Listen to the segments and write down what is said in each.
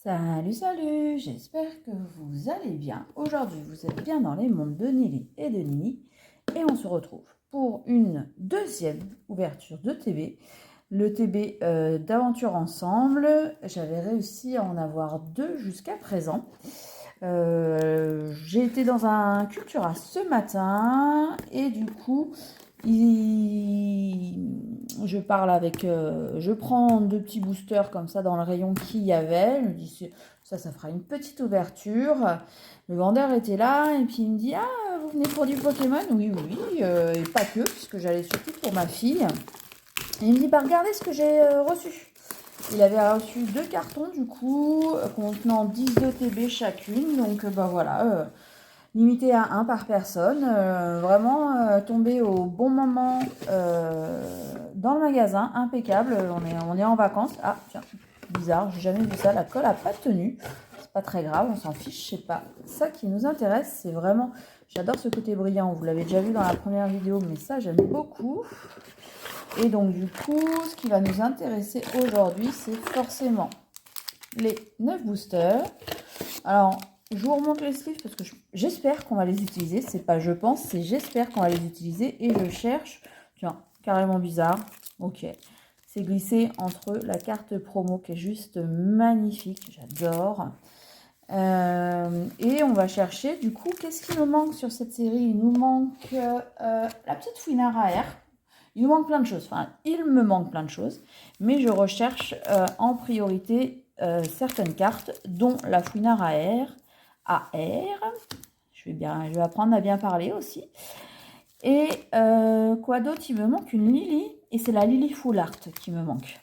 Salut, salut, j'espère que vous allez bien. Aujourd'hui, vous êtes bien dans les mondes de Nili et de Nini. Et on se retrouve pour une deuxième ouverture de TB. Le TB d'aventure ensemble. J'avais réussi à en avoir deux jusqu'à présent. J'ai été dans un Cultura ce matin et du coup, je prends deux petits boosters comme ça dans le rayon qu'il y avait. Je me dis, ça fera une petite ouverture. Le vendeur était là et puis il me dit, ah, vous venez pour du Pokémon? Oui, oui, oui, et pas que, puisque j'allais surtout pour ma fille. Et il me dit, bah regardez ce que j'ai reçu. Il avait reçu deux cartons du coup, contenant 10 de TB chacune. Donc bah voilà, limité à un par personne. Vraiment tombé au bon moment dans le magasin, impeccable. On est en vacances. Ah tiens, bizarre, j'ai jamais vu ça. La colle a pas tenu. C'est pas très grave, on s'en fiche, c'est pas ça qui nous intéresse. C'est vraiment, j'adore ce côté brillant. Vous l'avez déjà vu dans la première vidéo, mais ça j'aime beaucoup. Et donc du coup, ce qui va nous intéresser aujourd'hui, c'est forcément les 9 boosters. Alors, je vous remonte les sleeves parce que j'espère qu'on va les utiliser. C'est pas je pense, c'est j'espère qu'on va les utiliser. Et je cherche, tiens, carrément bizarre. Ok, c'est glissé entre la carte promo qui est juste magnifique, j'adore. Et on va chercher, du coup, qu'est-ce qui nous manque sur cette série? Il nous manque la petite Fouinard AR. Il nous manque plein de choses, enfin, il me manque plein de choses, mais je recherche en priorité certaines cartes, dont la Fouinard AR. Je vais apprendre à bien parler aussi. Et quoi d'autre? Il me manque une Lily, et c'est la Lily Full Art qui me manque.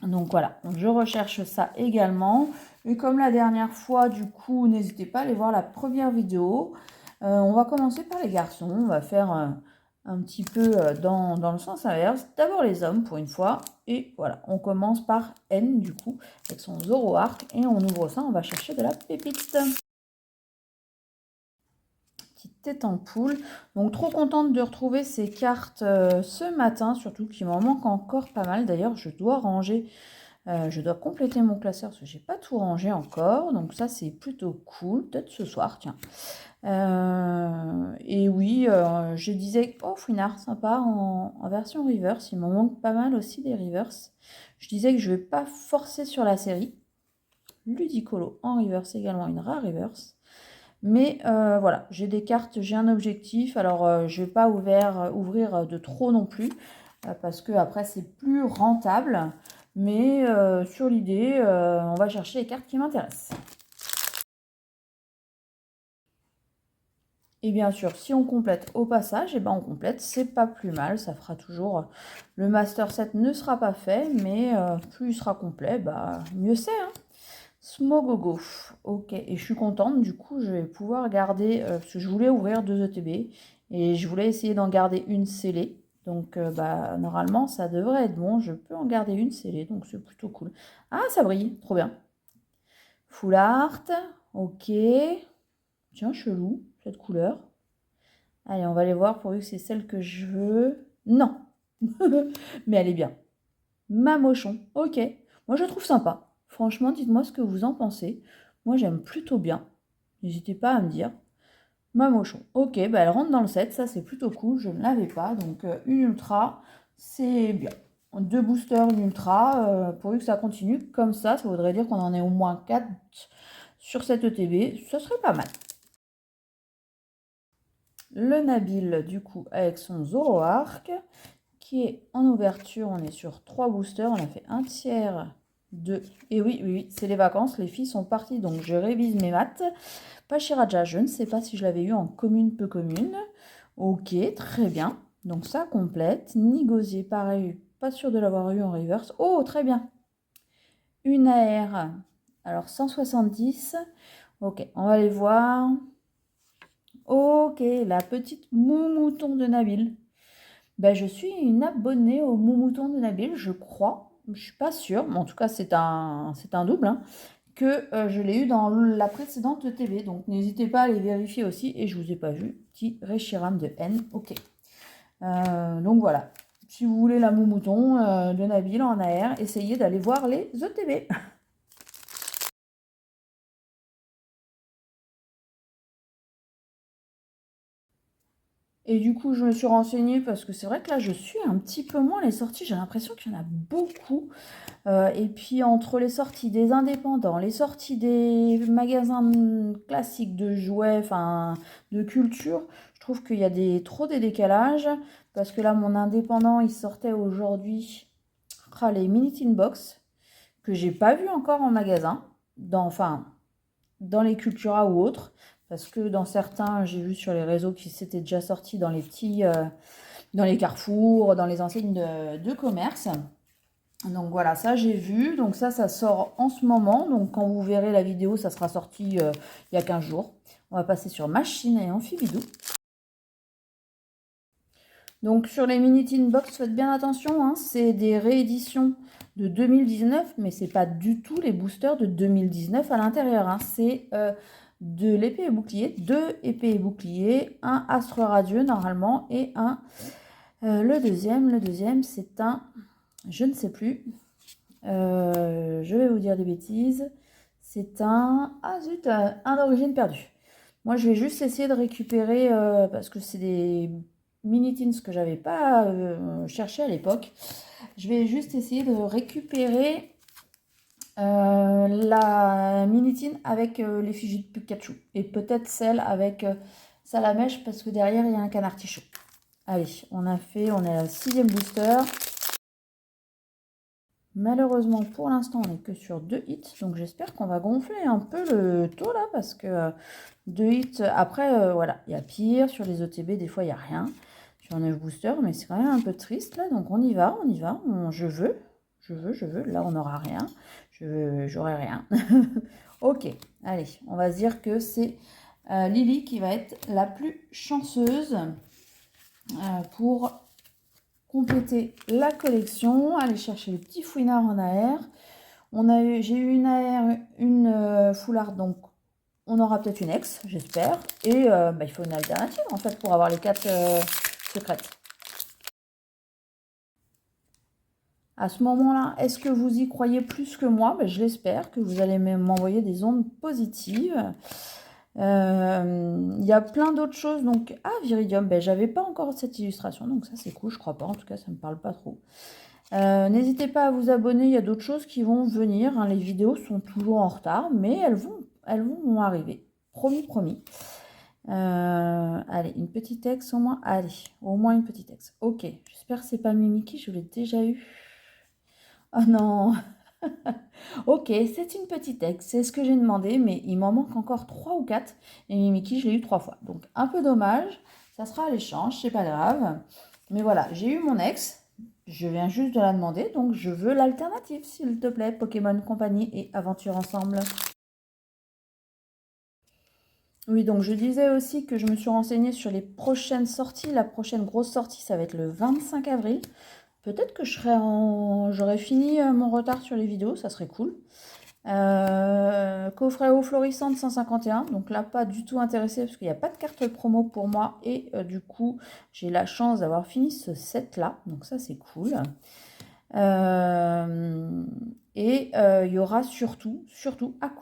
Donc voilà, je recherche ça également. Et comme la dernière fois, du coup, n'hésitez pas à aller voir la première vidéo. On va commencer par les garçons. On va faire un petit peu dans le sens inverse. D'abord les hommes pour une fois. Et voilà, on commence par N du coup, avec son Zoroark. Et on ouvre ça, on va chercher de la pépite. Petite tête en poule. Donc trop contente de retrouver ces cartes ce matin, surtout qu'il m'en manque encore pas mal. D'ailleurs, je dois ranger. Je dois compléter mon classeur parce que j'ai pas tout rangé encore. Donc ça, c'est plutôt cool. Peut-être ce soir, tiens. Et oui, je disais, oh, Fouinard, sympa en version reverse. Il m'en manque pas mal aussi des reverse. Je disais que je vais pas forcer sur la série. Ludicolo en reverse également, une rare reverse. Mais voilà, j'ai des cartes, j'ai un objectif. Alors, je vais pas ouvrir de trop non plus. Parce que après c'est plus rentable. Mais sur l'idée, on va chercher les cartes qui m'intéressent. Et bien sûr, si on complète au passage, et ben on complète, c'est pas plus mal, ça fera toujours... Le Master 7 ne sera pas fait, mais plus il sera complet, bah mieux c'est, hein. Smogogo, ok, et je suis contente, du coup je vais pouvoir garder, parce que je voulais ouvrir 2 ETB, et je voulais essayer d'en garder une scellée, donc bah normalement ça devrait être bon, je peux en garder une scellée, donc c'est plutôt cool. Ah, ça brille, trop bien. Full art, ok, tiens, chelou, cette couleur. Allez, on va aller voir pourvu que c'est celle que je veux. Non, mais elle est bien. Mamochon, ok. Moi, je trouve sympa. Franchement, dites-moi ce que vous en pensez. Moi, j'aime plutôt bien. N'hésitez pas à me dire. Mamochon, ok, bah elle rentre dans le set, ça c'est plutôt cool. Je ne l'avais pas, donc une ultra, c'est bien. Deux boosters, une ultra, pourvu que ça continue comme ça voudrait dire qu'on en ait au moins 4 sur cette ETB. Ça serait pas mal. Le Nabil, du coup, avec son Zoroark, qui est en ouverture. On est sur 3 boosters. On a fait un tiers de... Et oui, oui, oui, c'est les vacances. Les filles sont parties, donc je révise mes maths. Pachiraja, je ne sais pas si je l'avais eu en commune, peu commune. Ok, très bien. Donc ça complète. Nigosier, pareil, pas sûr de l'avoir eu en reverse. Oh, très bien. Une AR. Alors 170. Ok, on va aller voir. Ok, la petite moumouton de Nabil. Ben, je suis une abonnée au moumouton de Nabil, je crois. Je ne suis pas sûre, mais en tout cas, c'est un double, hein, que je l'ai eu dans la précédente TV. Donc, n'hésitez pas à les vérifier aussi. Et je ne vous ai pas vu. Petit Reshiram de N. Ok. Donc, voilà. Si vous voulez la moumouton de Nabil en AR, essayez d'aller voir les ETB. Et du coup, je me suis renseignée parce que c'est vrai que là, je suis un petit peu moins les sorties. J'ai l'impression qu'il y en a beaucoup. Et puis, entre les sorties des indépendants, les sorties des magasins classiques de jouets, enfin, de culture, je trouve qu'il y a trop des décalages. Parce que là, mon indépendant, il sortait aujourd'hui les Mini Teen Box, que j'ai pas vu encore en magasin. Enfin, dans les Cultura ou autres, parce que dans certains, j'ai vu sur les réseaux qui s'étaient déjà sortis dans les dans les carrefours, dans les enseignes de commerce. Donc voilà, ça j'ai vu. Donc ça sort en ce moment. Donc quand vous verrez la vidéo, ça sera sorti il y a 15 jours. On va passer sur Machine et Amphibidou. Donc sur les Mini Teen Box, faites bien attention, hein, c'est des rééditions de 2019, mais c'est pas du tout les boosters de 2019 à l'intérieur. Hein. C'est de l'épée et bouclier, 2 épées et boucliers, un astre radieux normalement, et le deuxième c'est un, je ne sais plus, je vais vous dire des bêtises, c'est ah zut, un d'origine perdue. Moi je vais juste essayer de récupérer, parce que c'est des mini teens que j'avais pas cherché à l'époque. Je vais juste essayer de récupérer la mini teen avec l'effigie de Pikachu et peut-être celle avec Salamèche parce que derrière il y a un canard tichou. Allez, on est à la 6e booster. Malheureusement pour l'instant on n'est que sur 2 hits, donc j'espère qu'on va gonfler un peu le taux là parce que 2 hits, après voilà, il y a pire, sur les OTB des fois il n'y a rien. Sur 9 boosters, mais c'est quand même un peu triste là, donc on y va, je veux, là on n'aura rien, j'aurai rien. Ok, allez, on va se dire que c'est Lily qui va être la plus chanceuse pour compléter la collection, aller chercher le petit fouinard en AR. J'ai eu une AR, une foulard, donc on aura peut-être une ex, j'espère. Et il faut une alternative en fait pour avoir les 4 secrètes. À ce moment-là, est-ce que vous y croyez plus que moi? Je l'espère que vous allez m'envoyer des ondes positives. Il y a plein d'autres choses. Donc, Viridium, j'avais pas encore cette illustration, donc ça c'est cool, je crois pas. En tout cas, ça me parle pas trop. N'hésitez pas à vous abonner, il y a d'autres choses qui vont venir. Hein. Les vidéos sont toujours en retard, mais elles vont arriver. Promis, promis. Allez, une petite ex au moins. Allez, au moins une petite ex. Ok, j'espère que c'est pas Mimiki, je l'ai déjà eu. Oh non. Ok, c'est une petite ex, c'est ce que j'ai demandé, mais il m'en manque encore 3 ou 4. Et Mimiki, je l'ai eu 3 fois. Donc un peu dommage, ça sera à l'échange, c'est pas grave. Mais voilà, j'ai eu mon ex, je viens juste de la demander, donc je veux l'alternative, s'il te plaît, Pokémon Compagnie et Aventure Ensemble. Oui, donc je disais aussi que je me suis renseignée sur les prochaines sorties. La prochaine grosse sortie, ça va être le 25 avril. Peut-être que j'aurais fini mon retard sur les vidéos, ça serait cool. Coffret eau florissante 151, donc là pas du tout intéressé parce qu'il n'y a pas de carte promo pour moi et du coup j'ai la chance d'avoir fini ce set là, donc ça c'est cool. Il y aura surtout,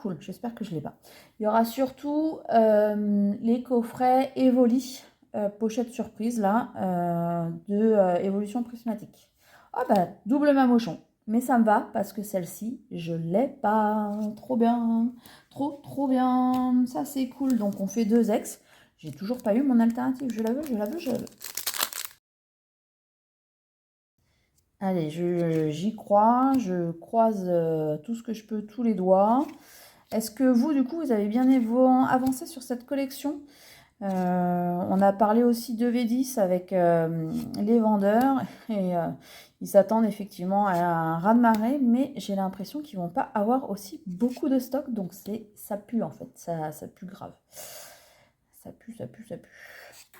cool, j'espère que je l'ai pas. Il y aura surtout les coffrets Evoli, pochette surprise là, de évolution prismatique. Ah double mamochon. Mais ça me va parce que celle-ci, je l'ai pas. Trop bien. Trop bien. Ça, c'est cool. Donc, on fait 2 ex. J'ai toujours pas eu mon alternative. Je la veux. Allez, j'y crois. Je croise tout ce que je peux, tous les doigts. Est-ce que vous, du coup, vous avez bien avancé sur cette collection? On a parlé aussi de V10 avec les vendeurs et ils s'attendent effectivement à un raz-de-marée, mais j'ai l'impression qu'ils vont pas avoir aussi beaucoup de stock, donc ça pue en fait, ça pue grave. Ça pue.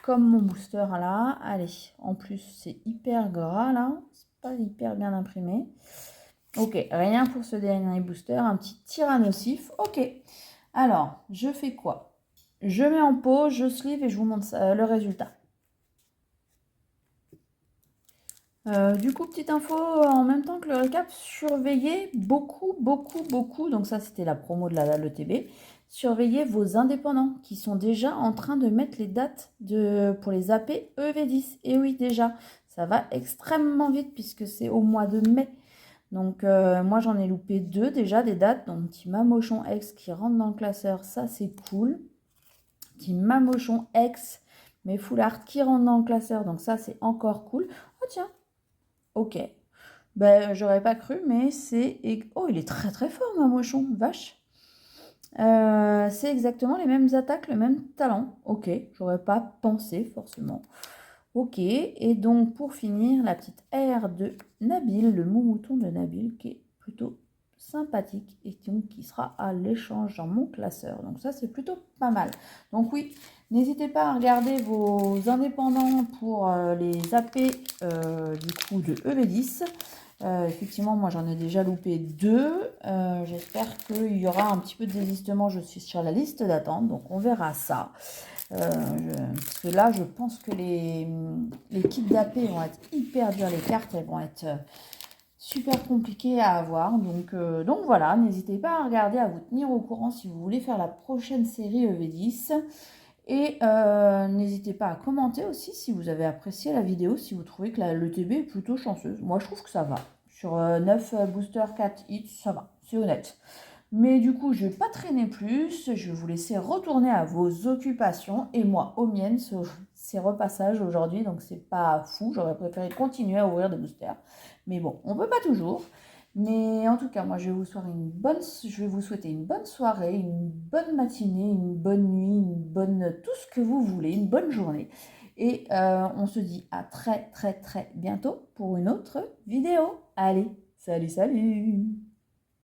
Comme mon booster là, allez, en plus c'est hyper gras là, c'est pas hyper bien imprimé. Ok, rien pour ce dernier booster, un petit tyrannosif, ok. Alors, je fais quoi? Je mets en pause, je sleeve et je vous montre le résultat. Du coup, petite info, en même temps que le récap, surveillez beaucoup, donc ça c'était la promo de l'ETB, surveillez vos indépendants qui sont déjà en train de mettre les dates pour les AP EV10. Et oui, déjà, ça va extrêmement vite puisque c'est au mois de mai. Donc moi j'en ai loupé 2 déjà des dates, donc petit Mamochon X qui rentre dans le classeur, ça c'est cool. Petit Mamochon X, mais full art qui rentre dans le classeur, donc ça c'est encore cool. Oh tiens, ok. Ben, j'aurais pas cru, mais c'est... Oh, il est très très fort, Mamochon, vache. C'est exactement les mêmes attaques, le même talent. Ok, j'aurais pas pensé forcément. Ok, et donc pour finir, la petite R de Nabil, le mouton de Nabil, qui est plutôt sympathique et donc qui sera à l'échange dans mon classeur. Donc ça, c'est plutôt pas mal. Donc oui, n'hésitez pas à regarder vos indépendants pour les AP du coup de EV10. Effectivement, moi j'en ai déjà loupé 2. J'espère qu'il y aura un petit peu de désistement. Je suis sur la liste d'attente, donc on verra ça. Parce que là, je pense que les kits d'AP vont être hyper durs. Les cartes, elles vont être super compliquées à avoir. Donc voilà, n'hésitez pas à regarder, à vous tenir au courant si vous voulez faire la prochaine série EV10. Et n'hésitez pas à commenter aussi si vous avez apprécié la vidéo, si vous trouvez que l'ETB est plutôt chanceuse. Moi, je trouve que ça va. Sur 9 boosters, 4 hits, ça va, c'est honnête. Mais du coup, je ne vais pas traîner plus, je vais vous laisser retourner à vos occupations et moi aux miennes, ces repassages aujourd'hui, donc c'est pas fou, j'aurais préféré continuer à ouvrir des boosters. Mais bon, on ne peut pas toujours. Mais en tout cas, moi, je vais vous souhaiter une bonne soirée, une bonne matinée, une bonne nuit, tout ce que vous voulez, une bonne journée. Et on se dit à très très très bientôt pour une autre vidéo. Allez, salut, salut!